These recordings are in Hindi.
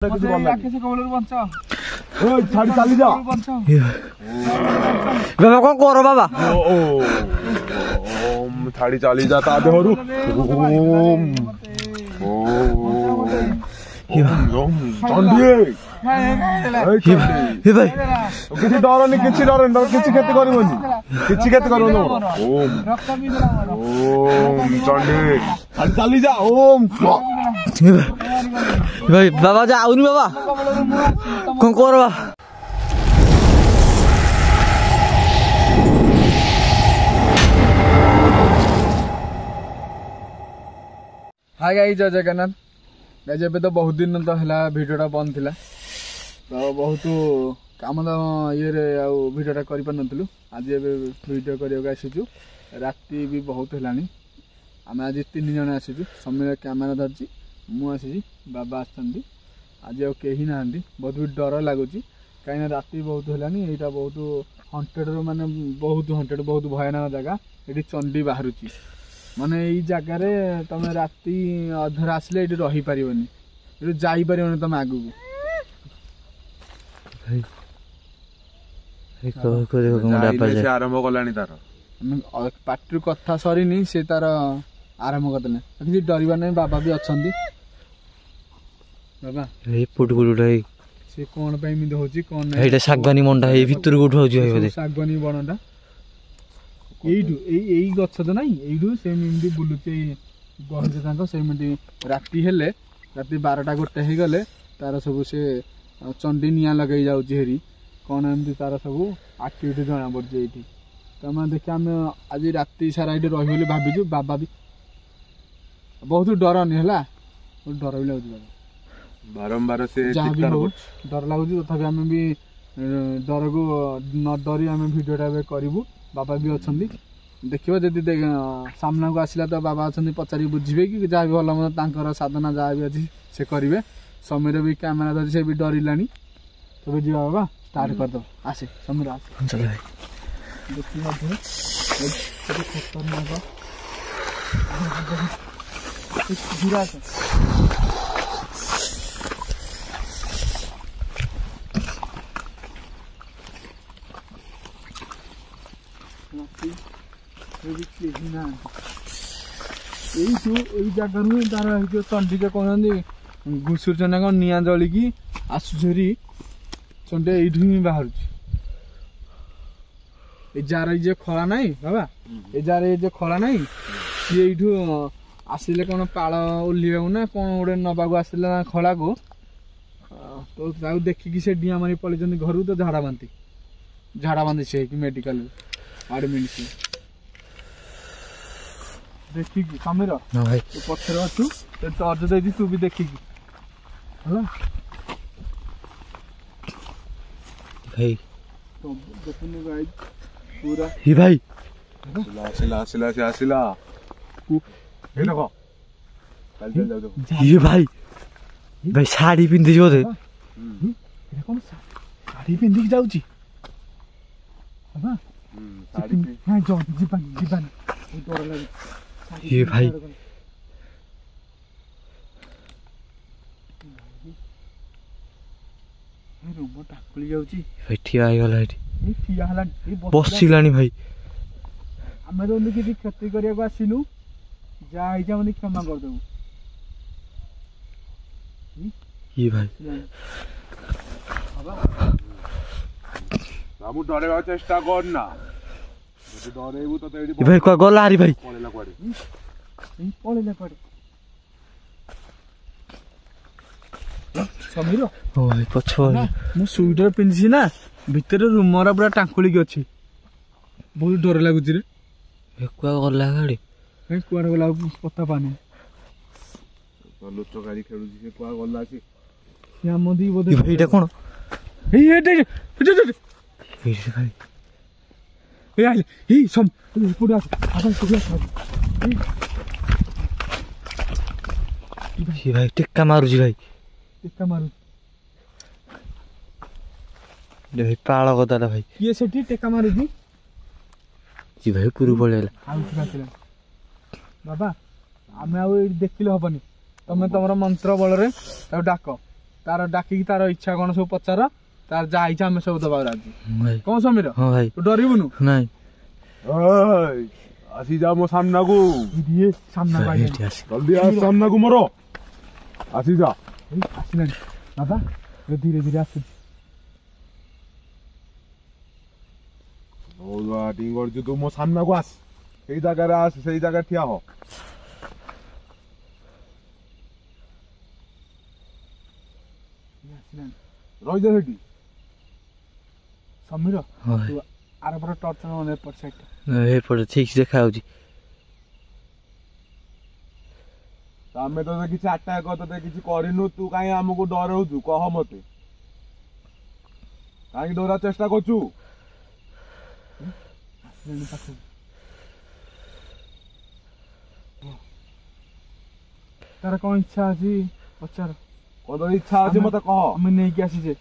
छाड़ी चली जा बाबा कौन करो बाबा ओम छाड़ी चली जाता देहरु ओम ओम चंडी हे भाई किसी डरनी किसी डरनी किसी क्षति करबोनी किसी क्षति करबो ओम ओम चंडी छाड़ी चली जा ओम भाई बाबा जाऊनी बाबा कौन करो हाय गाइस जय जगन्नाथ गाइस एबे तो बहुत दिन तो हला वीडियोटा बंद थिला तो बहुत काम ये वीडियोटा कर पार नथलु आज एबे वीडियो करियो आसीचु राति भी बहुत हेलानी आम आज 3 जन आसीचु समय कैमेरा धरची मु आसी बाबा आछंती आज आ केही नांदी बहुत भी डर लागुची कहीं राति बहुत हेलानी एटा बहुत हंटेड माने बहुत हंटेड बहुत भयानक जगह एटी चंडी बाहरुची माने ई जगार तुम राति अधर आसले ये रही पारनी ये जापर तुम आगू आरंभ कलानी तार पार्टी कथा सरीनी से तार आरंभ करदे किसी डरवा नहीं बाबा भी अच्छा बाबा से कौन पे होची कौन नहीं सागवानी मंडा हे भितर को उठाउची सागवानी बनटा यही गछ तो ना यू से बुलुचे गहजे से राति हेले राति 12टा गोटे हो गले तार सब से चंडी निया लगे जाऊँगी हेरी कौन एमती तार सब आक्टिविटी जना पड़े ये तो मैं देखिए आम आज राति सारा ये रही भाविचु बाबा भी बहुत डर नहीं है डर भी लगे बारंबार से जहाँ भी हो डर लगुच तथापि आम भी डर को न डरी आम भिडियोटा करूँ बाबा भी अच्छा देखिए जदि सामना को आसला तो बाबा अच्छा पचारि बुझे कि जहाँ भी भल मतलब साधना जहाँ भी अच्छी से करेंगे समय भी कैमेरा धरी से भी डरला तब जी बाबा स्टार्ट करदे आसे समीर आसे देखिए खतरनाक जगह तार जो चंडी के कहते घुसुरचना कौन निआ जलिकी आसुरी चंडी ये बाहर जार ये खला ना बाबा ये जार ये खला ना सी यू आसिले कौन पाल ओल्लिया ना कौन गोटे नवाक आसला खला को तो देखिकी से डिया मारी पलि घर तो झाड़ा बांधी से मेडिकल एडमिट से देखिकी समीर तू पथर अच्छु टर्च दे तू भी देखिकी है भाई तो देखुनु गाइस पूरा ही भाई आसिला ये देखो चल जाओ ये भाई भाई साड़ी पिंधि जो दे कौन साड़ी पिंधि जाउची बाबा हां जो जीवन डर लागे ये भाई रूम टाकुली जाउची भाई ठिया आइ गला ए ठिया हला बसिलानी भाई हमें तो उनकी किसी क्षति करिया को आसिनु जा आइजा मने क्षमा कर देबो ये भाई बाबा बाबू डरेवा चेष्टा कर ना डरेबू तो ये भाई को गला हरी भाई पळेला कोडे समीर ओ भाई पछो मु स्वेटर पिनसी ना भीतर रूमरा पूरा टांकुली की अछि बहुत डर लागुची रे एकवा गला गाड़ी ए कुआर गला पता पानी लुचो गाड़ी खेलुची से कुआ गला छी या मोदी बोदे भाईटा कोन ए भाई ए आइले ए सम पूरा आगे पूरा ये भाई टिक्का मारू जी भाई टिक्का मारू ले भाई पाळ गदाला भाई ये सेठी टिक्का मारू जी भाई पूरी पळेला बाबा आमे आ देखिले हबनी तमे तमरा मंत्र बल रे डाक ତାର ଡାକିକି ତାର ଇଚ୍ଛା କଣ ସବୁ ପଚାର ତାର ଯାହା ଇଚ୍ଛା ଆମେ ସବୁ ଦବାକୁ ରାଜି ଭାଇ କଣ ସମୀର ହଁ ଭାଇ ତୁ ଡରିବୁନୁ ନାଇଁ ଆସି ଯା ମୋ ସାମ୍ନାକୁ ସାମ୍ନା ଏଇଠି ଆସି ଜଲ୍ଦି ଆସ ସାମ୍ନାକୁ ମୋର ଆସି ଯା ଆସିଲାଣି ବାବା ଧୀରେ ଧୀରେ ଆସୁଛି ଟିଙ୍ଗ କରୁଛୁ ତୁ ମୋ ସାମ୍ନାକୁ ଆସ ସେଇ ଜାଗାରେ ଆସ ସେଇ ଜାଗାରେ ଠିଆ ହ ଆସିଲାଣି ରହିଯା ସେଠି ସମୀର ହଁ ଭାଇ ତୁ ଆରପଟ ଟର୍ଚ୍ଚ ମାନେ ଏପଟ ସାଇଡ ଏପଟେ ଠିକ ଦେଖା ହଉଛି ଆମେ ତତେ କିଛି ଆଟାକ୍ ତତେ କିଛି କରିନୁ ତୁ କାହିଁ ଆମକୁ ଡରଉଛୁ କହ ମତେ କାହିଁକି ଡରା ଚେଷ୍ଟା କରୁଛୁ ଆସିଲାଣି ପାଖକୁ ତାର କଣ ଇଚ୍ଛା ଅଛି ପଚାର କଣ ତୋର ଇଚ୍ଛା ଅଛି ମତେ କହ ଆମେ ନେଇକି ଆସିଛେ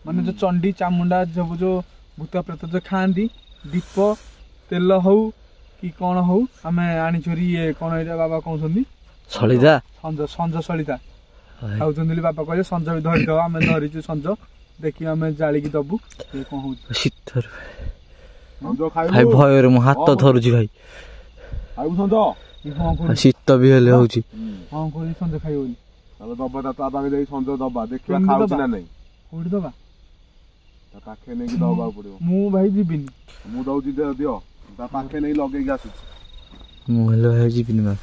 ମାନେ ଯୋଉ ଚଣ୍ଡୀ ଚାମୁଣ୍ଡା ସବୁ ଯୋଉ ଭୂତ ପ୍ରେତ ଯୋଉ ଖାଆନ୍ତି ଦୀପ ତେଲ ହଉ କି କଣ ହଉ ଆମେ ଆଣିଚୋରି ଇଏ କଣ ଏଇଟା ବାବା କହୁଛନ୍ତି ସଳିଦା ସଞ୍ଜ ସଳିତା ଖାଉଛନ୍ତି ବୋଲି ବାପା କହିଲେ ସଞ୍ଜ ବି ଧରିଦବ ଆମେ ଧରିଛୁ ସଞ୍ଜ ଦେଖି ଆମେ ଜାଳିକି ଦବୁ ଇଏ କଣ ହଉଛି ଶୀତରୁ ସଞ୍ଜ ଭାଇ ଖାଇବୁ ଭୟରେ ମୋ ହାତ ଧରୁଛି ଭାଇ ଖାଇବୁ ସଞ୍ଜ ଇଏ ହଁ କରୁଛି ଶୀତ ବି ହେଲେ ହଉଛି ହଁ କରୁଛି ସଞ୍ଜ ଖାଇବ ବୋଲି ତାହେଲେ ଦବା ତା ପାଖେ ଯାଇ ସଞ୍ଜ ଦବା ଦେଖିବା କେମିତି ଖାଉଛି ଦବା? ନା ନାଇଁ କୋଉଠି ଦବା ତା ପାଖେ ନେଇକି ଦବାକୁ ପଡିବ ମୁଁ ଭାଇ ଯିବିନି ମୁଁ ଦଉଛି ଦିଅ ତା ପାଖେ ନେଇ ଲଗେଇକି ଆସୁଛି ମୁଁ ହେଲେ ଭାଇ ଯିବିନି ମା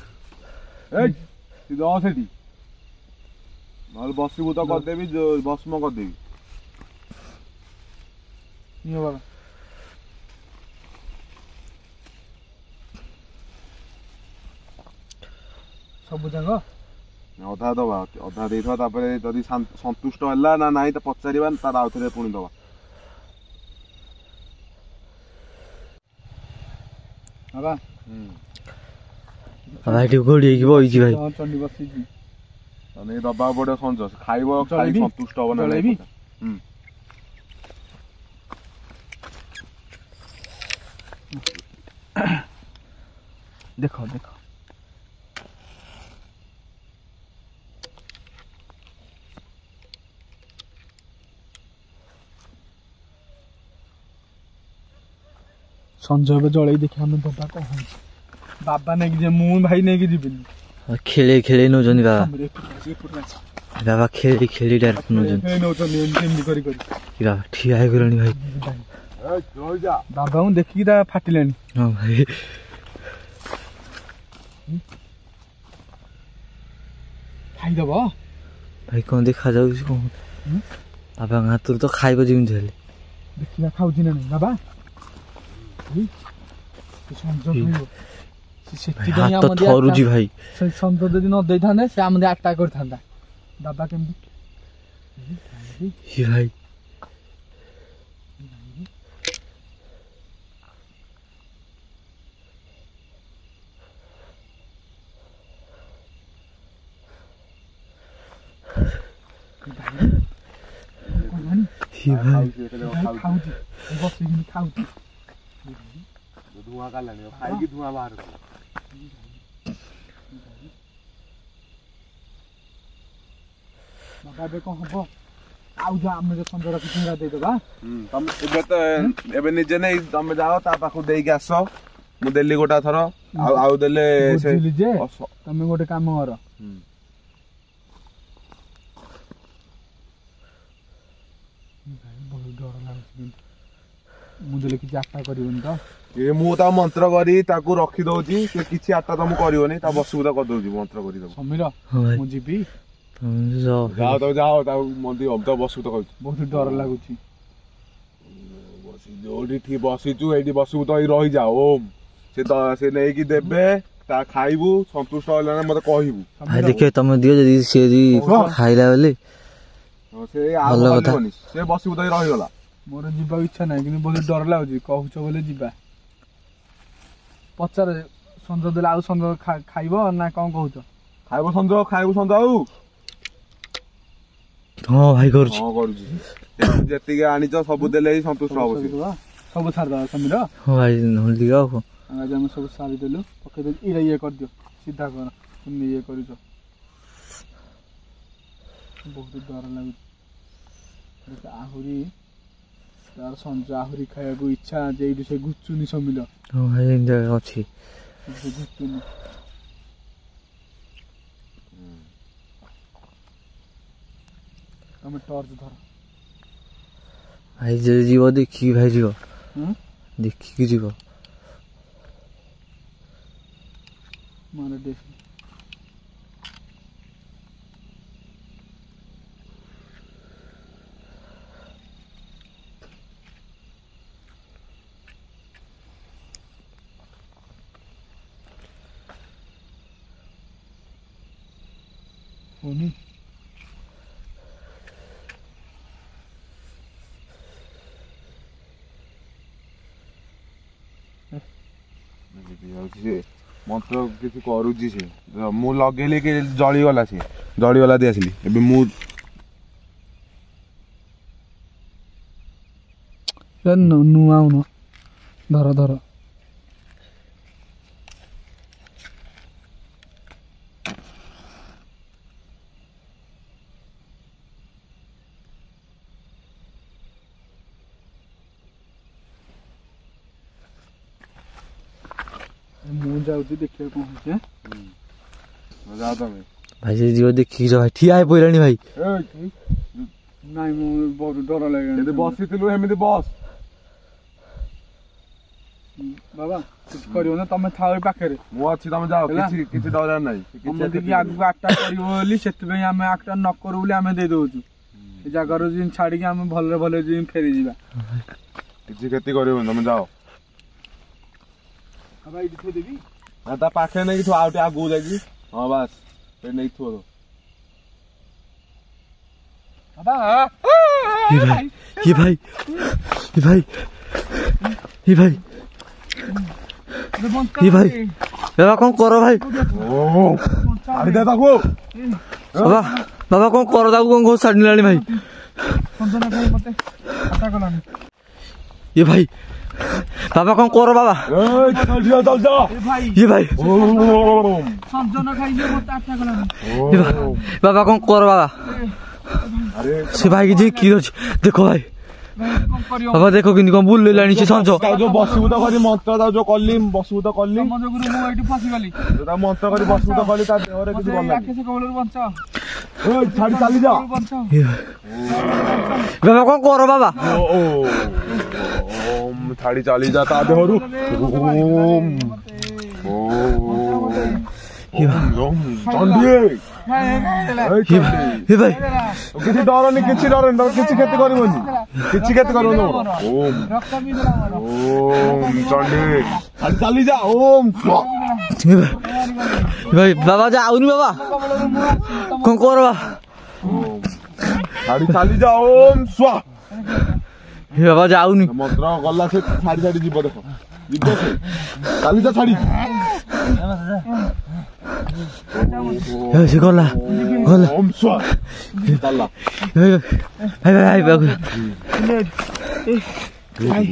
ଏଇ ତୁ ଦ ସେଠି ନହେଲେ ବସିବୁ ତ କରିଦେବି ଭସ୍ମ କରିଦେବି ନିଅ ବାବା ସବୁ ଯାକ ଅଧା ଦବା ଅଧା ଦେଇଥିବା ତାପରେ ଯଦି ସନ୍ତୁଷ୍ଟ ହେଲା ନା ନାଇଁ ତ ପଚାରିବା ତାର ଆଉଥରେ ପୁଣି ଦବା ବାବା ଭାଇ ଟିକେ ଘୋଡ଼ି ହେଇକି ବଇଛି ଭାଇ ହଁ ଚଣ୍ଡୀ ବସିଛି ନେଇ ଦବାକୁ ପଡିବ ସଞ୍ଜ ଖାଇବ ଖାଇ ଜଳେଇବି? ସନ୍ତୁଷ୍ଟ ହବ ନା ନାଇଁ ଜଳେଇବି? ପଚାର। ହୁଁ ଦେଖ ଦେଖ ସଞ୍ଜ ଏବେ ଜଳେଇ ଦେଖି ଆମେ ଦବା କଣ ହଉଛି ବାବା ନେଇକି ଯିବେ ମୁଁ ଭାଇ ନେଇକି ଯିବିନି ଖେଳେଇ ଖେଳେଇ ନଉଛନ୍ତି ବାବା ସମୀର ଏପଟକୁ ଆସ। ବାବା ଖେଳେଇ ଖେଳେଇ ଡାଇରେକ୍ଟ ନଉଛନ୍ତି ଖେଳେଇ ନଉଛନ୍ତି ଏମିତି କରି କରି କି ବାବା ଠିଆ ହେଇଗଲେଣି ଭାଇ ଏଇ ରହିଯା ବାବାଙ୍କୁ ଦେଖିକି ତା ଫାଟିଲାଣି ହଁ ଭାଇ ଖାଇଦବ ଭାଇ କଣ ଦେଖାଯାଉଛି କଣ ବାବାଙ୍କ ହାତରୁ ତ ଖାଇବ ଯେମିତି ହେଲେ ଦେଖିବା ଖାଉଛି ନା ନାଇଁ ବାବା ଏଇ, ସେ ସଞ୍ଜ ଖାଇବ। ସେ ଭାଇ ସେଥିପାଇଁ ହାତ ଆମ ଦିଆ ଥରୁଛି ଭାଇ ସେ ସଞ୍ଜ ଯଦି ନ ଦେଇଥାନ୍ତେ ସେ ଆମ ଦିଆ ଆଟାକ୍ କରିଥାନ୍ତା ବାବା କେମିତି ଏ ଭାଇ ଏ ଭାଇ ଖାଉଛି ଏତେ ଯାକ ଖାଉଛି ଖାଉଛି ବସିକି ଖାଉଛି ଧୂଆଁ କାଢିଲାଣି ଖାଇକି ଧୂଆଁ ବାହାର କଲା ବାବା ଏବେ କଣ ହବ ଆଉ ଯା ଆମେ ଯୋଉ ସଞ୍ଜ ରଖିଛୁ ହେରା ଦେଇଦବା ତମେ ଏବେ ତ ଏବେ ନିଜେ ନେଇ ତମେ ଯାଅ ତା ପାଖକୁ ଦେଇକି ଆସ ମୁଁ ଦେଲି ଗୋଟା ଥର ଆଉ ଦେଲେ ସେ ବୁଝିଲି ଯେ ଅସ- ତମେ ଗୋଟେ କାମ କର ହୁଁ। ବହୁତ ଡର ଲାଗୁଛି ମୁଁ ଦେଲେ କିଛି ଆଶା କରିବୁନି ତ ଏ ମୁଁ ତା ମନ୍ତ୍ର କରି ତାକୁ ରଖିଦଉଛି ସେ କିଛି ଆଟା ତମକୁ କରିବନି ତା ବସକୁ ତା କରିଦଉଛି ମନ୍ତ୍ର କରି ତାକୁ ସମୀର ହଁ ଭାଇ ମୁଁ ଯିବି ତମେ ଯାଅ ଯାଅ ତାକୁ ଯାଅ ତାକୁ ମନ୍ଦିର ତା ବସକୁ ତ କହିଛୁ ବହୁତ ଡର ଲାଗୁଛି ଯୋଉଠି ଠିକ ବସିଛୁ ଏଇଠି ବସିବୁ ତ ଏଇ ରହିଯା ଓମ୍ ସେ ନେଇକି ଦେବେ ତା ଖାଇବୁ ସନ୍ତୁଷ୍ଟ ହେଲା ନା ମତେ କହିବୁ ଭାଇ ଦେଖିବେ ତମେ ଦିଅ ଯଦି ସିଏ ଯଦି ଖାଇଲା ବୋଲି ସେ ଭଲ ଆଉ କଥା। ହଲିବନି ସେ ବସିବୁ ତ ଏଇ ରହିଗଲା ମୋର ଯିବାକୁ ଇଚ୍ଛା ନାହିଁ କିନ୍ତୁ ବହୁତ ଡର ଲାଗୁଛି କହୁଛ ବୋଲି ଯିବା ପଚାରେ ସଞ୍ଜ ଦେଲେ ଆଉ ସଞ୍ଜ ଖାଇବ ନା କଣ କହୁଛ ଖାଇବୁ ସଞ୍ଜ ଆଉ ହଁ ଭାଇ କରୁଛି ହଁ କରୁଛି ଯେତିକି ଆଣିଛ ସବୁ ଦେଲେ ହିଁ ସନ୍ତୁଷ୍ଟ ହବ ସେ ସବୁ ଛାଡ଼ିଦବା ସମୀର ହଁ ଭାଇ ନହେଲେ ଟିକେ ଆଉ କଣ ଆଜି ଆମେ ସବୁ ସାରିଦେଲୁ ପକେଇଦେଲୁ ଇଏ ଇଏ କରିଦିଅ ସିଧା କର ତୁମେ ଇଏ କରୁଛ ବହୁତ ଡର ଲାଗୁଛି ଆହୁରି ତାର ସଞ୍ଜ ଆହୁରି ଖାଇବାକୁ ଇଚ୍ଛା ଯେ ଏଇଠୁ ସେ ଗୁଚୁନି ସମିଲ ହଁ ଭାଇ ଏମିତି ଅଛି ସେ ଗୁଚୁନି ତମେ ଟର୍ଚ ଧର ଭାଇ ଯେ ଯିବ ଦେଖିକି ଭାଇ ଯିବ ଦେଖିକି ଯିବ ମାରେ ଦେଖ होनी मंत्र किसी करुची से मु लगेली कि जलीगला सी जलीगला दे आसली एबे मु नुआ धर धर ମୁଁ ଯାଉଛି ଦେଖିବା କଣ ହଉଛି ଯାଅ ତମେ ଭାଇ ଯେ ଯିବ ଦେଖିକି ଯାଅ ଭାଇ ଠିଆ ହେଇ ପଇଲାଣି ଭାଇ ନାଇଁ ମୁଁ ବହୁତ ଡର ଲାଗିଲାଣି ଯଦି ବସିଥିଲୁ ଏମିତି ବସ ବାବା କିଛି କରିବ ନା ତମେ ଥାଅ ଏଇ ପାଖରେ ମୁଁ ଅଛି ତମେ ଯାଅ କିଛି କିଛି ଡର ନାହିଁ ତମେ ଟିକେ ଆଗକୁ ଆଟାକ୍ କରିବ ବୋଲି ସେଥିପାଇଁ ଆମେ ଆଟାକ୍ ନ କରୁ ବୋଲି ଆମେ ଦେଇ ଦଉଛୁ ଏ ଜାଗାରୁ ଯେମିତି ଛାଡିକି ଆମେ ଭଲରେ ଭଲରେ ଯେମିତି ଫେରିଯିବା କିଛି କ୍ଷତି କରିବନି ତମେ ଯାଅ ବାବା ଏଇଠି ଥୋଇଦେବି ନା ତା ପାଖରେ ନେଇକି ଥୁଆ ଆଉ ଟିକେ ଆଗକୁ ଯାଇକି ହଁ ବାସ୍ ସେ ନେଇକି ଥୁଅ ବାବା ये भाई ये भाई ये भाई ये भाई बाबा कौन करो भाई ओ आड़ी दे ताको बाबा बाबा कौन करो ताको कौन घोष छाड़ी लानी भाई संजना भाई मते अटैक कलानी ये भाई बाबा कौन करो बाबा ए चल जा ये भाई संजना खाई जे मते अटैक कलानी ये बाबा कौन करो बाबा अरे से भाई की जी की देखो भाई कौन करियो बाबा देखो कि कौन बुल लानी से संजो जो बसबू तो करी मंत्र दा जो कल्ली बसबू तो कल्ली तम जगुरु मु एठी फसी गली ता मंत्र करी बसबू तो कल्ली ता देहरे किछ बोल आखे से कबलर बंचा ए छाड़ी चली जा बंचा बाबा कौन करो बाबा ओ ओम छाड़ी चली जा ता देहरु ओम ओम चंडी ये भाई किसी डरनी किसी डरनी किसी क्षति करबनी किसी क्षति करबनी ओम रक्त भी देला ओम चंडी छाड़ी चली जा ओम भाई बाबा जाऊनी बाबा कौन करो बाबा छाड़ी चली जा ओम स्वा बाबा जाऊनी मंत्र गला से छाड़ी छाड़ी जीव देखो जीव से चली जा छाड़ी से गला गला ओम स्वा चला भाई भाई भाई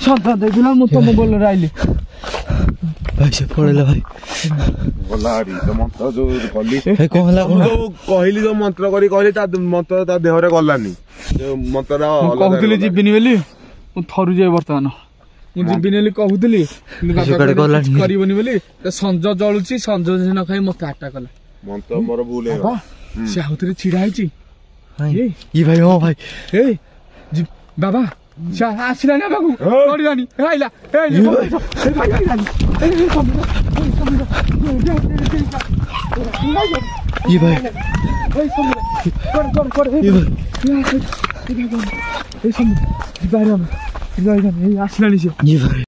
संता देखिला मु तम बोल राइली भाई से पड़ेला भाई गलारी तो मंत्र जो कली भाई कौन हला कौन जो कहली जो मंत्र करी कहली ता मंत्र ता देहरे गलानी जो मंत्र कहूली जीविनी बोली मु थरु जाए बर्तमान मु जीविनी बोली कहूली करबनी बोली संज जलुची संज न खाई मत अटैक कला मंत्र मोर भूल है से आउतरे छिड़ा हैची ये भाई हो भाई ए बाबा से आसिला ना बाबू पड़िलानी आइला ए भाई आइलानी ये भाई आसिलानी से ये भाई